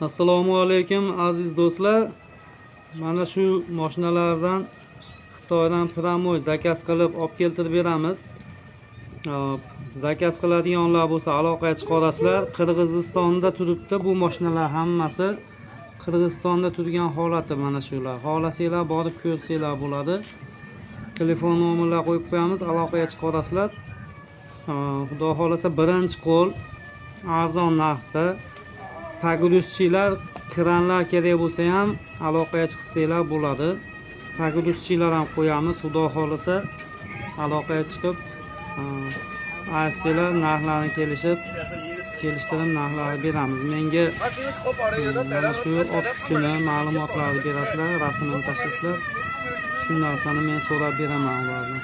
Assalomu alaykum aziz do'stlar. Mana shu mashinalardan Xitoydan Pramoy zakaz qilib olib keltirib beramiz. Zakaz qiladiganlar bo'lsa aloqaga chiqarasizlar. Qirg'izistonda turibdi bu mashinalar hammasi. Qirg'izistonda turgan holati mana shular. Xohlasanglar borib ko'rsanglar bo'ladi. Telefon nomerlar qo'yib qo'yamiz, aloqaga chiqarasizlar. Xudo xolasa birinchi qo'l arzon narxda paguruschilar, kranlar kerak bo'lsa ham aloqaga chiqsanglar bo'ladi. Paguruschilar ham qo'yamiz, xudo xolasa aloqaga chiqib aytsalar narxlarni kelishtirib narxlarni beramiz. Menga mana shu ot kuchini ma'lumotlarni berasizlar, rasmini tashlasizlar. Shu narsani men so'rab beraman ulardan.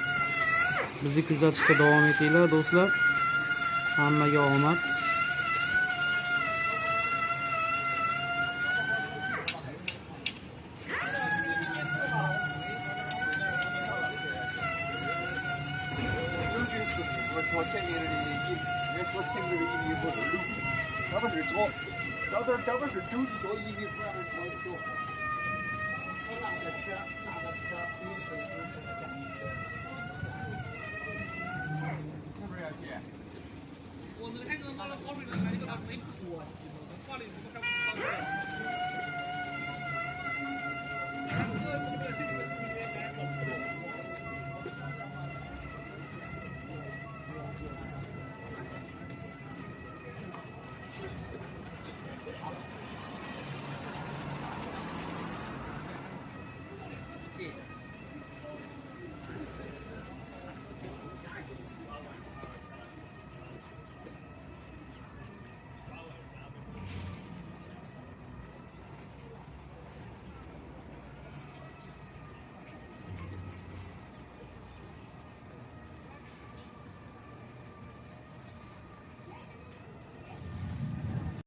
Bizni kuzatishda davom etinglar do'stlar. Hammaga omad.我们开车到了高水的，这个没火。